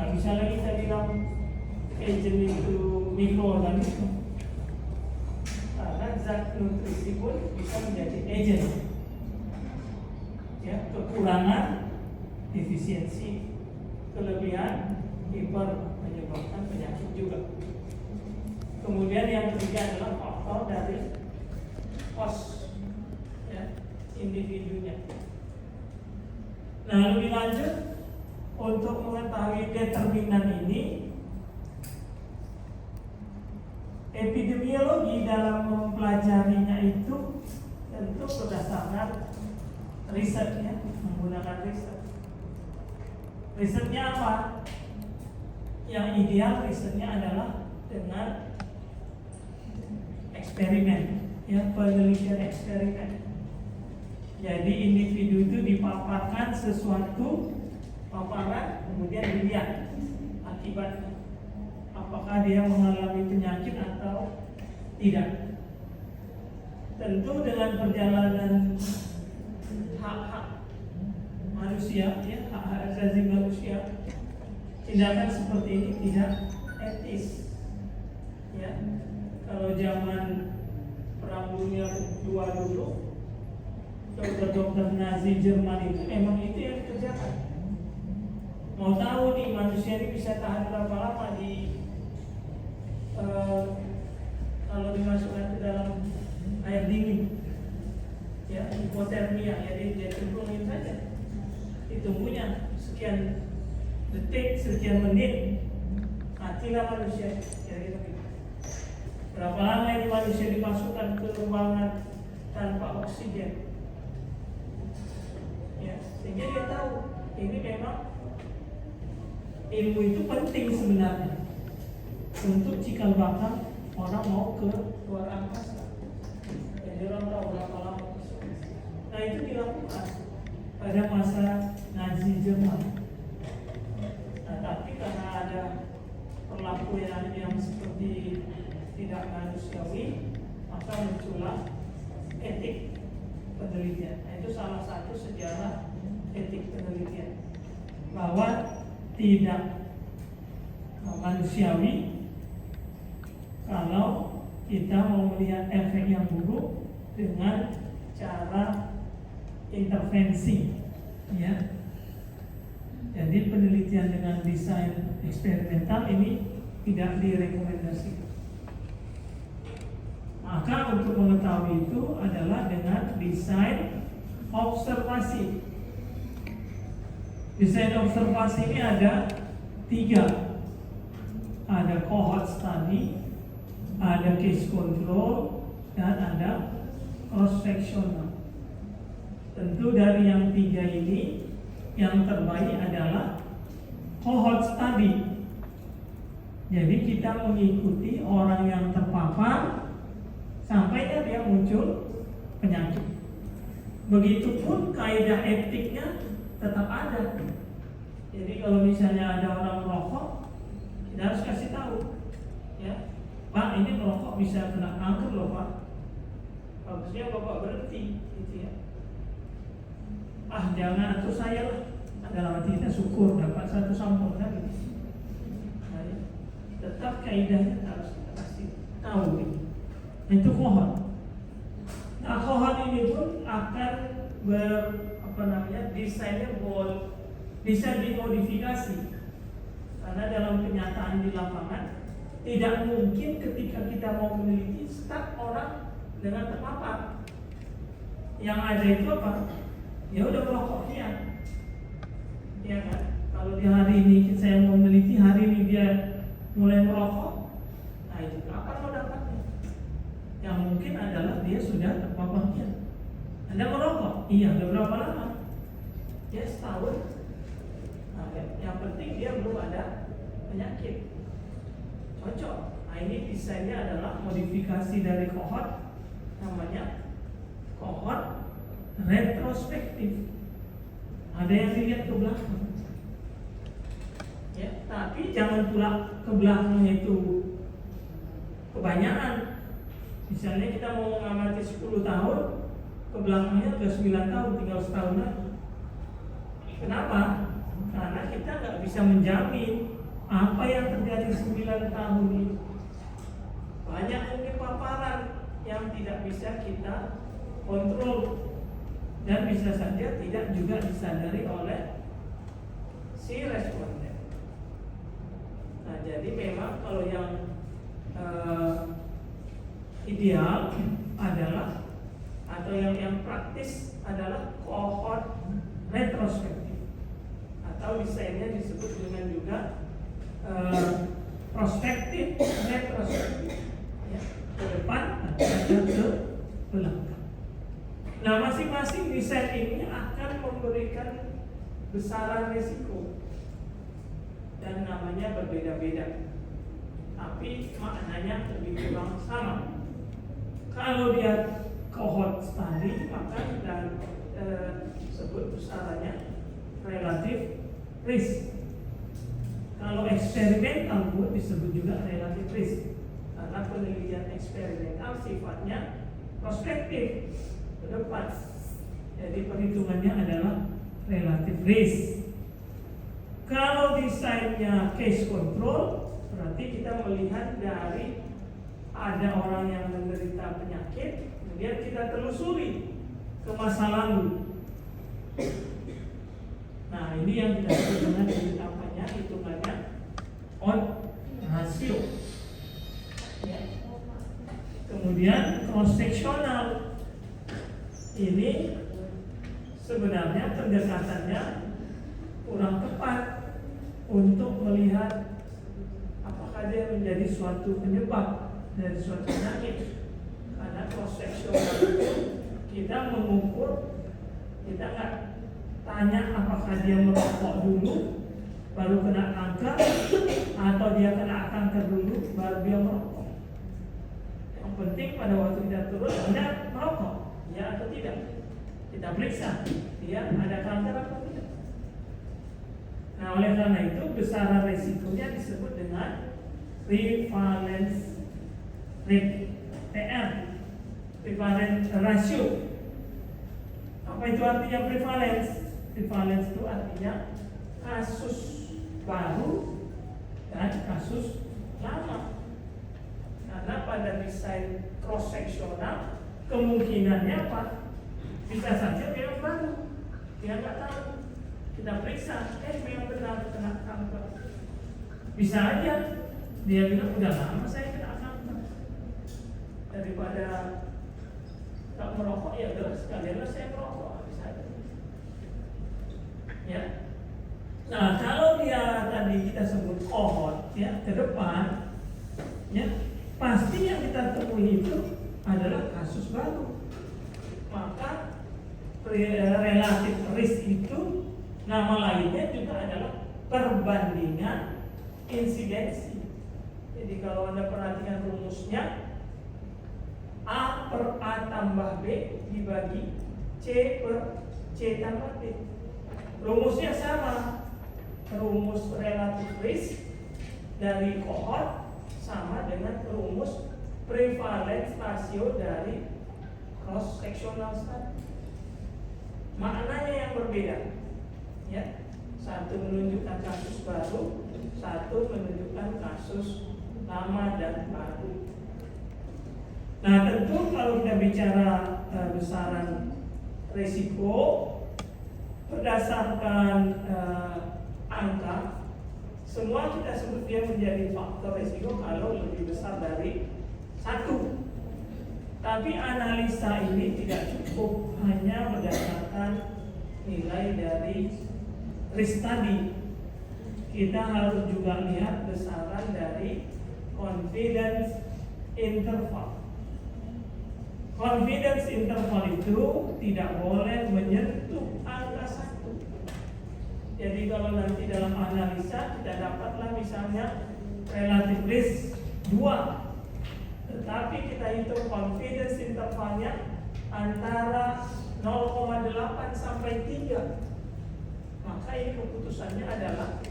nggak bisa lagi kita bilang agent itu mikroorganisme, karena zat nutrisi pun bisa menjadi agent. Ya, kekurangan, defisiensi, kelebihan, hiper menyebabkan penyakit juga. Kemudian yang ketiga adalah faktor dari host, ya, individunya. Nah, lebih lanjut untuk mengetahui determinan ini, epidemiologi dalam mempelajarinya itu tentu berdasarkan risetnya, menggunakan riset. Risetnya apa? Yang ideal risetnya adalah dengan eksperimen, ya, penelitian eksperimen. Jadi individu itu dipaparkan sesuatu paparan, kemudian dilihat akibatnya, apakah dia mengalami penyakit atau tidak. Tentu dengan perjalanan hak-hak manusia, ya, hak-hak asasi manusia, tindakan seperti ini tidak etis. Ya, kalau zaman Perang Dunia Kedua dulu, dokter-dokter Nazi Jerman itu memang itu yang dikerjakan. Mau tahu nih manusia ini bisa tahan berapa lama di kalau dimasukkan ke dalam air dingin, ya, hipotermia, ya, dia cemplungin saja, ditunggunya sekian detik, sekian menit, matilah manusia. Jadi begitu. Berapa lama ini manusia dimasukkan ke ruangan tanpa oksigen? Ya, sehingga dia tahu ini memang ilmu itu penting sebenarnya untuk cikal bakal orang mau ke luar angkasa. Jadi orang tahu berapa lama. Nah, itu dilakukan pada masa Nazi Jerman. Nah, tapi karena ada perlakuan yang seperti tidak manusiawi, maka muncullah etik penelitian. Nah, itu salah satu sejarah etik penelitian, bahwa tidak manusiawi kalau kita mau melihat efek yang buruk dengan cara intervensi, ya. Jadi penelitian dengan desain eksperimental ini tidak direkomendasikan. Maka untuk mengetahui itu adalah dengan desain observasi. Desain observasi ini ada 3. Ada cohort study, ada case control, dan ada cross sectional. Tentu dari yang 3 ini yang terbaik adalah cohort study. Jadi kita mengikuti orang yang terpapar sampai dia muncul penyakit. Begitupun kaidah etiknya tetap ada. Jadi kalau misalnya ada orang merokok, kita harus kasih tahu, ya, Pak, ini merokok bisa kena kanker loh, Pak. Bagusnya Bapak berhenti, gitu ya. Jangan atur saya lah. Dalam hati kita syukur dapat satu sampel lagi. Nah, ya. Tetap kaidahnya harus kita kasih tahu ini. Itu kohort. Nah, kohort ini pun akan desainnya bisa dimodifikasi, karena dalam kenyataan di lapangan tidak mungkin ketika kita mau meneliti start orang dengan terpapar. Yang ada itu apa? Ya udah merokok kian, ya kan? Kalau di hari ini saya mau meneliti, hari ini dia mulai merokok, nah itu kapan mau dapatnya? Yang mungkin adalah dia sudah terpapar kian. Anda merokok? Iya, udah berapa lama? Ya, setahun. Nah, yang penting dia belum ada penyakit. Cocok. Nah, ini desainnya adalah modifikasi dari kohort, namanya kohort retrospektif. Ada yang dilihat ke belakang. Ya, tapi jangan pula ke belakangnya itu kebanyakan. Misalnya kita mau mengamati 10 tahun, ke belakangnya udah 9 tahun, tinggal setahun lagi. Kenapa? Karena kita nggak bisa menjamin Apa yang terjadi 9 tahun ini? Banyak mungkin paparan yang tidak bisa kita kontrol dan bisa saja tidak juga disadari oleh si responden. Nah, jadi memang kalau yang ideal adalah atau yang praktis adalah kohort retrospektif, atau desainnya disebut dengan juga prospektif retrospektif, ya, ke depan atau ke belakang. Nah, masing-masing desain ini akan memberikan besaran risiko dan namanya berbeda-beda, tapi maknanya lebih kurang sama. Kalau dia cohort study, maka kita sebut besarannya relatif risk. Kalau eksperimental pun disebut juga relatif risk, karena penelitian eksperimental sifatnya prospektif ke depan. Jadi perhitungannya adalah relatif risk. Kalau desainnya case control, berarti kita melihat dari ada orang yang menderita penyakit, kemudian kita telusuri ke masa lalu. Nah, ini yang kita sebut dengan hitungannya odds ratio. Ya. Kemudian cross sectional, ini sebenarnya pendekatannya kurang tepat untuk melihat apakah dia menjadi suatu penyebab dari suatu penyakit. Karena cross sectional itu kita mengukur, kita nggak tanya apakah dia merokok dulu baru kena kanker, atau dia kena kanker dulu baru dia merokok. Yang penting pada waktu kita turun, Anda merokok, ya atau tidak? Kita periksa dia ada kanker atau tidak. Nah, oleh karena itu besaran resikonya disebut dengan prevalence rate, PR, prevalence ratio. Apa itu artinya prevalence? Prevalence itu artinya kasus baru dan kasus lama. Karena pada desain cross sectional kemungkinannya apa? Bisa saja memang baru, dia nggak tahu. Kita periksa, memang benar kena kanker. Bisa aja dia bilang udah lama saya kena kanker. Daripada tak merokok, ya udah sekalian saya merokok, bisa aja. Ya. Nah, kalau dia tadi kita sebut cohort, ya, ke depan, ya, pasti yang kita temui itu adalah kasus baru. Maka relatif risk itu nama lainnya juga adalah perbandingan insidensi. Jadi kalau Anda perhatikan rumusnya, A per A tambah B dibagi C per C tambah B. Rumusnya sama. Rumus relatif risk dari cohort sama dengan rumus prevalence ratio dari cross sectional study. Maknanya yang berbeda, ya. Satu menunjukkan kasus baru, satu menunjukkan kasus lama dan baru. Nah, tentu kalau kita bicara besaran risiko berdasarkan angka, semua kita sebut dia menjadi faktor risiko kalau lebih besar dari 1. Tapi analisa ini tidak cukup hanya berdasarkan nilai dari risk tadi. Kita harus juga lihat besaran dari confidence interval. Confidence interval itu tidak boleh menyentuh angka 1. Jadi kalau nanti dalam analisa kita dapatlah misalnya relative risk 2, tetapi kita hitung confidence intervalnya antara 0,8 sampai 3, maka ini keputusannya adalah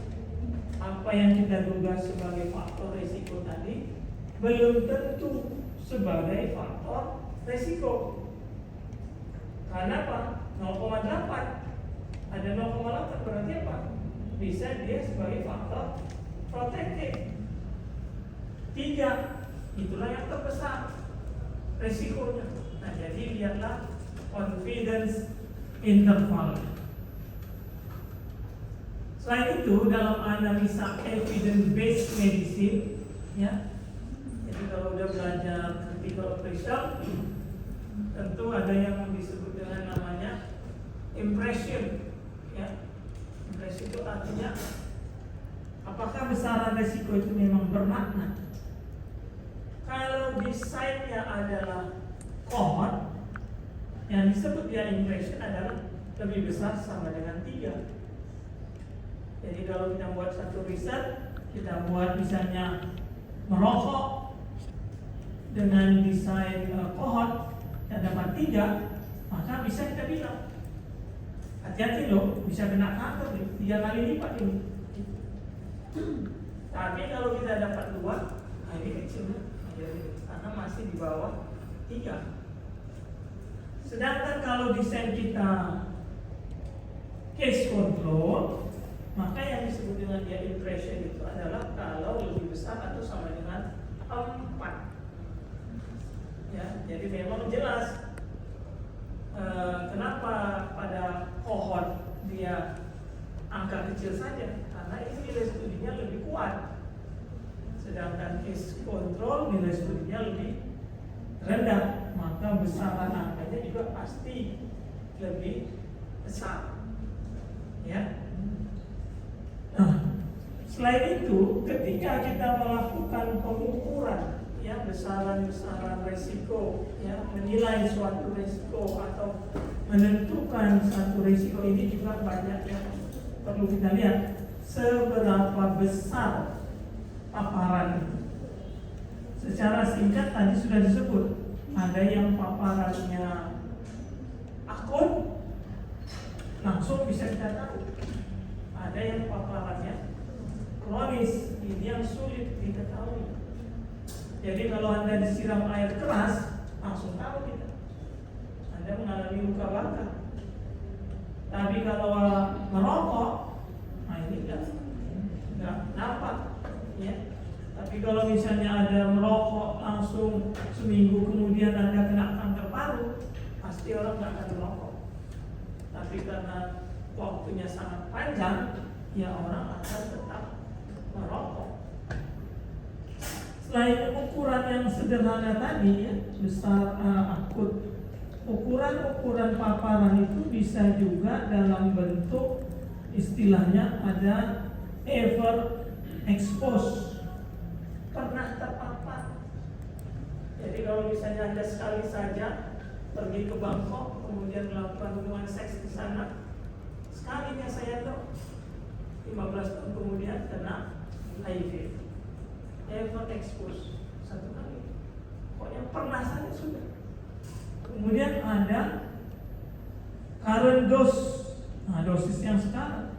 apa yang kita duga sebagai faktor risiko tadi belum tentu sebagai faktor risiko. Karena apa? 0,8 ada 0,8 berarti apa? Bisa dia sebagai faktor protected. 3, itulah yang terbesar resikonya. Nah, jadi lihatlah confidence interval. Selain itu, dalam analisa evidence based medicine, ya, jadi kalau udah belajar critical appraisal, tentu ada yang disebut dengan namanya impression, ya. Impression itu artinya apakah besaran resiko itu memang bermakna. Kalau desainnya adalah cohort, yang disebut dia impression adalah lebih besar sama dengan 3. Jadi kalau kita buat satu riset, kita buat misalnya merokok dengan desain cohort dan dapat 3, maka bisa kita bilang hati-hati loh, bisa kena kanker nih, 3 kali lipat ini. Tapi kalau kita dapat 2, nah ini kecil, karena masih di bawah 3. Sedangkan kalau desain kita case control, maka yang disebut dengan dia impression itu adalah kalau lebih besar atau sama dengan 4. Ya, jadi memang jelas kenapa pada cohort dia angka kecil saja, karena ini nilai studinya lebih kuat. Sedangkan case control nilai studinya lebih rendah, maka besaran angkanya juga pasti lebih besar. Ya. Nah, selain itu, ketika kita melakukan pengukuran, ya, besaran-besaran resiko, ya, menilai suatu resiko atau menentukan satu resiko, ini juga banyak yang perlu kita lihat. Seberapa besar paparan itu? Secara singkat tadi sudah disebut, ada yang paparannya akut, langsung bisa kita tahu. Ada yang paparannya kronis, ini yang sulit diketahui. Jadi kalau Anda disiram air keras, langsung tahu kita Anda mengalami luka bakar. Tapi kalau merokok, nah ini nggak nampak, ya. Tapi kalau misalnya ada merokok langsung seminggu kemudian Anda kena kanker paru, pasti orang nggak akan merokok. Tapi karena waktunya sangat panjang, ya orang akan tetap merokok. Selain ukuran yang sederhana tadi, ya, besar akut, ukuran-ukuran paparan itu bisa juga dalam bentuk istilahnya ada ever expose, pernah terpapar. Jadi kalau misalnya Anda sekali saja pergi ke Bangkok, kemudian melakukan hubungan seks di sana, sekalinya saya tuh 15 tahun kemudian kena HIV, ever expose, 1 kali. Pokoknya pernah saja sudah. Kemudian ada current dose, nah, dosis yang sekarang.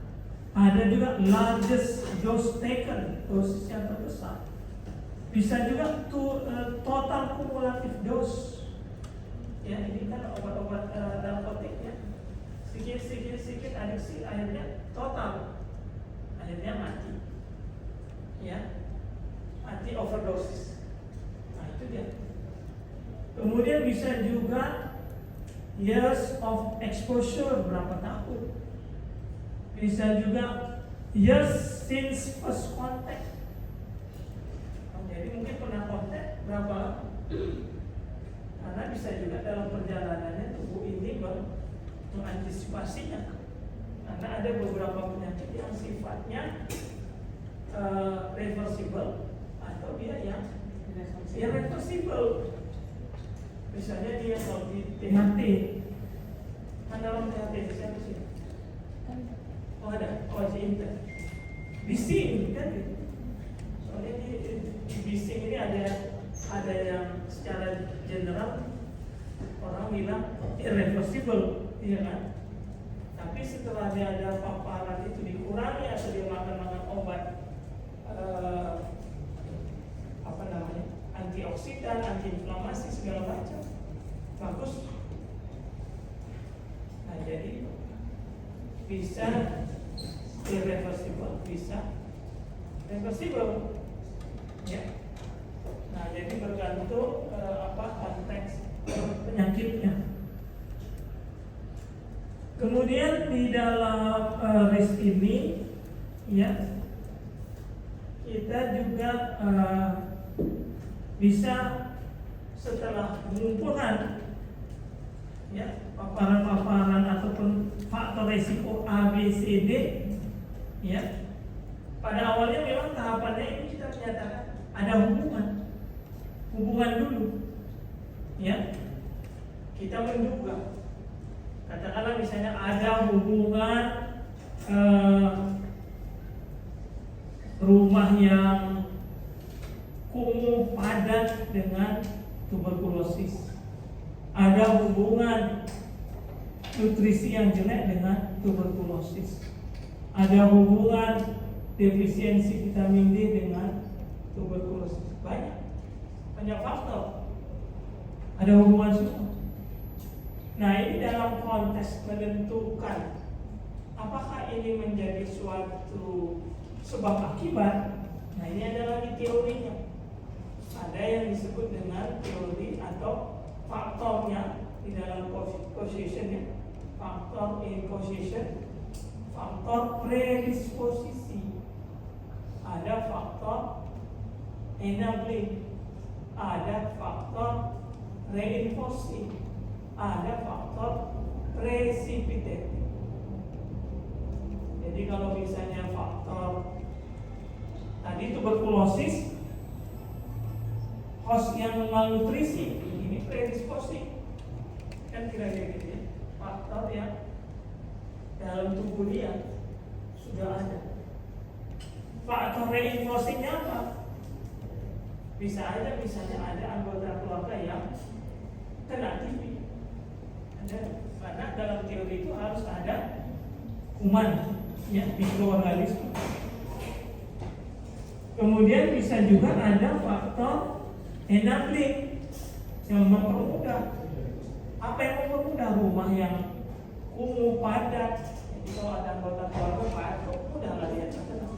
Ada juga largest dose taken, dosis yang terbesar. Bisa juga total cumulative dose. Ya, ini kan obat-obat narkotik, ya. Sedikit adiksi, akhirnya total, akhirnya mati, ya, mati overdosis. Nah itu dia. Kemudian bisa juga years of exposure, berapa tahun. Bisa juga years since first contact. Jadi mungkin pernah kontak berapa lama. Karena bisa juga dalam perjalanannya tubuh ini mengantisipasinya. Karena ada beberapa penyakit yang sifatnya reversible atau dia yang irreversible. Misalnya dia kalau di THT, kan dalam THT siapa sih? Oh ada, Inter. Bising kan? Soalnya di bising ini ada yang secara general orang bilang irreversible, iya kan? Tapi setelah dia ada paparan itu dikurangi atau dia makan obat antioksidan, antiinflamasi segala macam, bagus. Nah jadi bisa irreversible, bisa reversible. Ya. Nah, jadi bergantung konteks penyakitnya. Kemudian di dalam risk ini, ya, kita juga bisa setelah pengumpulan, ya, paparan-paparan ataupun faktor resiko A, B, C, D, ya. Pada awalnya memang tahapannya ini kita menyatakan ada hubungan dulu, ya. Kita menduga, katakanlah misalnya ada hubungan rumah yang kumuh padat dengan tuberkulosis, ada hubungan nutrisi yang jelek dengan tuberkulosis, ada hubungan defisiensi vitamin D dengan tuberkulosis. Banyak faktor, ada hubungan semua. Nah, ini dalam konteks menentukan apakah ini menjadi suatu sebab akibat. Nah, ini adalah di teorinya. Ada yang disebut dengan teori atau faktornya di dalam causation, faktor in causation, faktor predisposisi, ada faktor enabling, ada faktor reinforcing, ada faktor precipitating. Jadi kalau misalnya faktor tadi tuberkulosis, host yang malnutrisi, ini predisposing, kan kira-kira gitu ya, faktor yang dalam tubuh dia sudah ada. Faktor reinforcingnya apa? Bisa aja misalnya ada anggota keluarga yang kena TB. Karena dalam teori itu harus ada kuman, ya, mikroorganisme. Kemudian bisa juga ada faktor enabling yang mempermudah. Apa yang mempermudah? Rumah yang kumuh padat. Jadi kalau ada anggota keluarga padat, mudahlah dia terkena.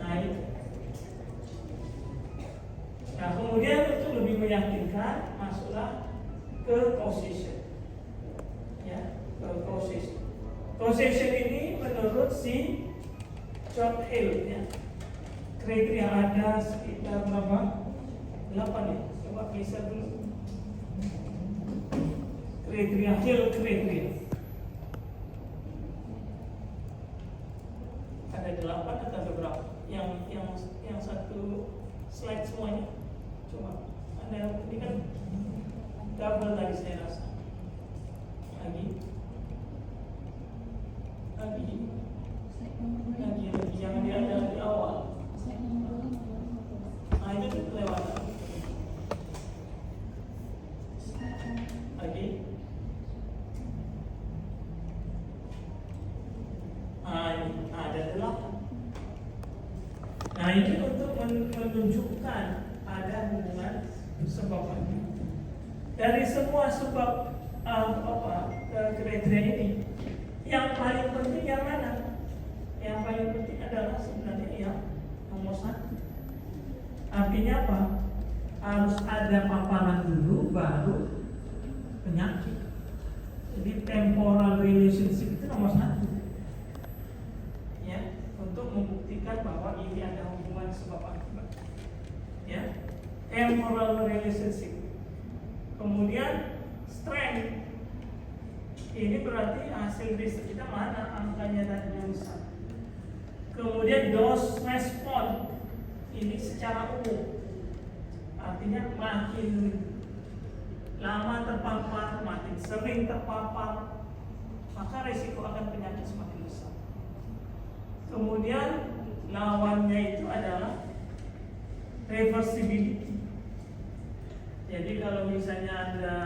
Nah, itu. Nah, kemudian untuk lebih meyakinkan, masuklah ke causation. Ya, ke causation. Causation ini menurut si George Hill, ya, kriteria ada sekitar berapa? 8 ya. Coba bisa dulu. Kriteria Hill kriteria. Ada 8 atau ada berapa? Yang satu slide semuanya. Coba. Ada ini kan double tadi saya rasa. Lagi yang dia ada di awal. Nah, itu kelewatan. Lagi. Ini ada 8. Nah, ini untuk menunjukkan ada hubungan sebab akibat. Dari semua sebab kriteria ini, yang paling penting yang mana? Yang paling penting adalah sebenarnya yang nomor 1. Artinya apa? Harus ada paparan dulu baru penyakit. Jadi temporal relationship itu nomor 1. Ya, untuk membuktikan bahwa ini ada hubungan sebab akibat. Ya, temporal relationship. Kemudian strength. Ini berarti hasil riset kita mana angkanya tadi yang besar. Kemudian dose response. Ini secara umum. Artinya makin lama terpapar, makin sering terpapar, maka risiko akan penyakit semakin besar. Kemudian lawannya itu adalah reversibility. Jadi kalau misalnya Anda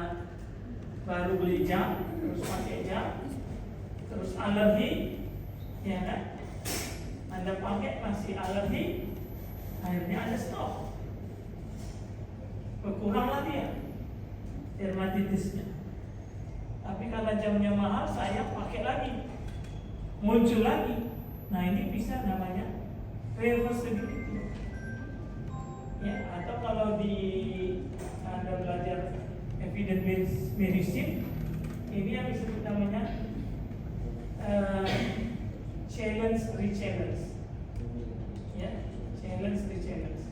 baru beli jam, terus pakai jam, terus alergi, ya kan? Anda pakai masih alergi, akhirnya Anda stop. Berkuranglah dia dermatitisnya. Tapi karena jamnya mahal, saya pakai lagi, muncul lagi. Nah, ini bisa namanya reversibility. Ya, atau kalau di Anda belajar evidence medicine, ini yang disebut namanya challenge re-challenge. Ya, challenge re-challenge.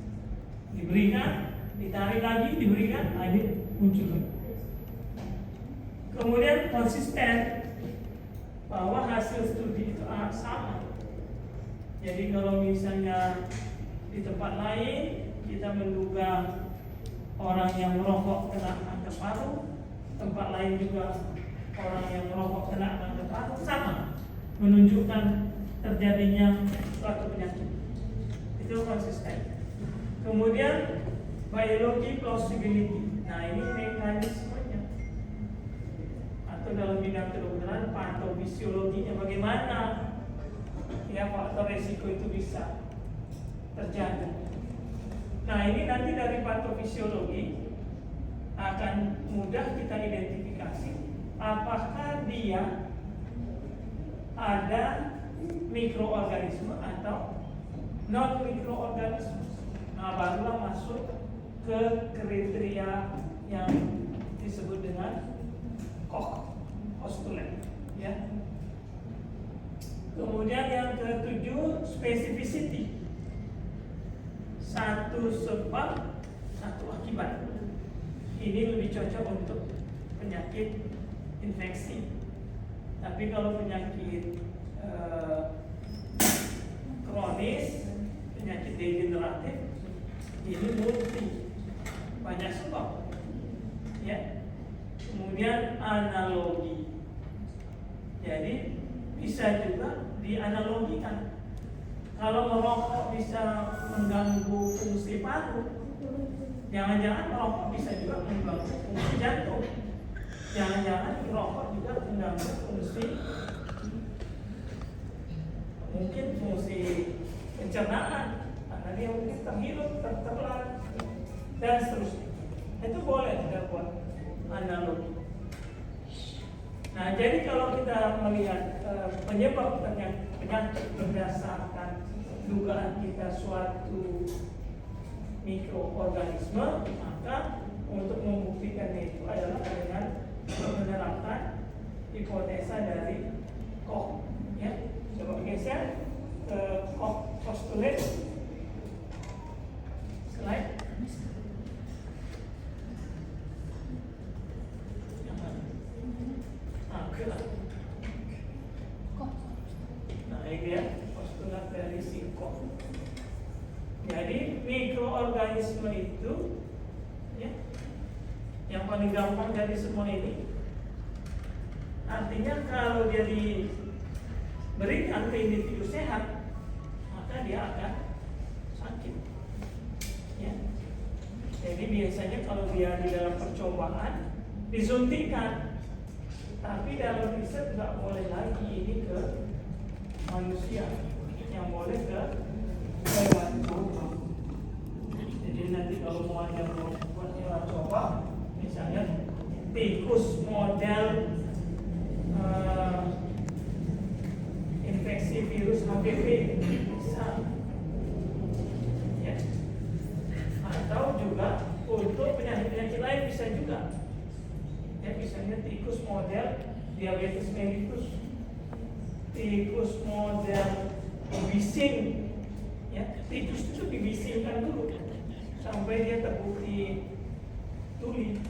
Diberikan, ditarik lagi, diberikan, ini muncul. Kemudian konsisten bahwa hasil studi itu sama. Jadi kalau misalnya di tempat lain kita menduga orang yang merokok kena kanker paru, tempat lain juga orang yang merokok kena kanker paru, sama, menunjukkan terjadinya suatu penyakit. Itu konsisten. Kemudian biologi plausibility. Nah, ini mekanismenya. Atau dalam bidang kedokteran patofisiologinya, bagaimana ya faktor resiko itu bisa terjadi. Nah, ini nanti dari patofisiologi akan mudah kita identifikasi apakah dia ada mikroorganisme atau non mikroorganisme. Nah, barulah masuk ke kriteria yang disebut dengan Koch postulate, ya. Kemudian yang ketujuh, specificity. Satu sebab, satu akibat. Ini lebih cocok untuk penyakit infeksi. Tapi kalau penyakit kronis, penyakit degeneratif, ini multi, banyak sebab, ya. Kemudian analogi. Jadi bisa juga dianalogikan. Kalau merokok bisa mengganggu fungsi paru, jangan-jangan merokok bisa juga mengganggu fungsi jantung. Jangan-jangan merokok juga mengganggu fungsi, mungkin fungsi pencernaan, karena dia mungkin terhirup, tertelan, dan seterusnya. Itu boleh kita buat analogi. Nah, jadi kalau kita melihat penyebab penyakit berdasarkan dugaan kita suatu mikroorganisme, maka untuk membuktikan itu adalah dengan menerapkan hipotesa dari Koch. Ya, coba geser ke Koch postulate. Slide. Nah, ini dia postulat dari si Koch. Jadi mikroorganisme itu, ya, yang paling gampang dari semua ini, artinya kalau dia diberikan ke individu sehat, maka dia akan sakit. Ya. Jadi biasanya kalau dia di dalam percobaan disuntikkan, tapi dalam riset nggak boleh lagi ini ke manusia, yang boleh ke hewan coba. Jadi nanti kalau mau ada buat hewan coba, misalnya tikus model infeksi virus HPV bisa, ya. Atau juga untuk penyakit-penyakit lain bisa juga. Ya, misalnya tikus model diabetes mellitus, tikus model bising, ya, tikus itu dibisingkan dulu sampai dia terbukti tuli,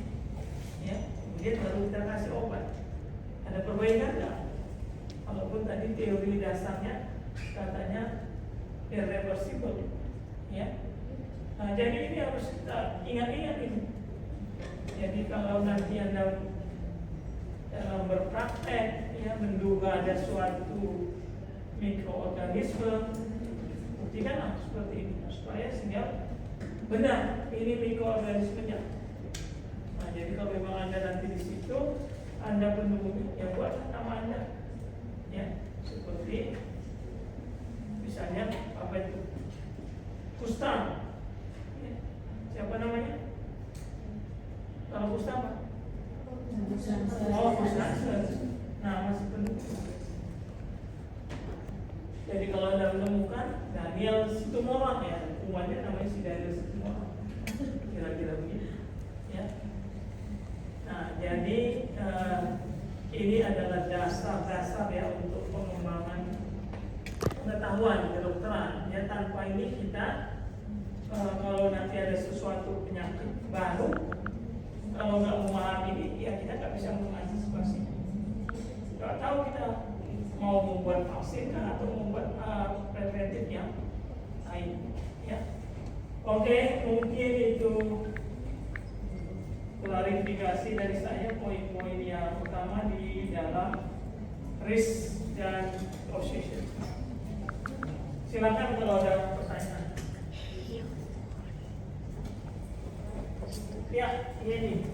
ya, kemudian baru kita kasih obat. Ada perbaikan nggak? Walaupun tadi teori dasarnya katanya irreversible, ya. Nah, jadi ini harus kita ingat-ingat ini. Jadi kalau nanti Anda dalam berpraktek, ya, menduga ada suatu mikroorganisme, buktikanlah seperti ini supaya sehingga benar ini mikroorganismenya. Nah, jadi kalau memang Anda nanti di situ Anda penuhi, ya buat nama Anda, ya, seperti misalnya apa itu, kusta, ya. Siapa namanya? Kalau kusta apa? Oh, kusta. Nah, masih penuh. Jadi kalau Anda menemukan, nah Daniel Situmorang ya, umumnya namanya si Daniel Situmorang, kira-kira begitu. Ya. Nah, jadi ini adalah dasar-dasar ya untuk pengembangan pengetahuan kedokteran. Ya, tanpa ini kita kalau nanti ada sesuatu penyakit baru, kalau nggak memahami ini, ya kita nggak bisa mengantisipasi. Nggak tahu kita mau membuat vaksin kan atau membuat preventif yang lain. Ya, oke, mungkin itu klarifikasi dari saya poin-poin yang utama di dalam risk dan causation. Silakan kalau ada pertanyaan. Ya, ini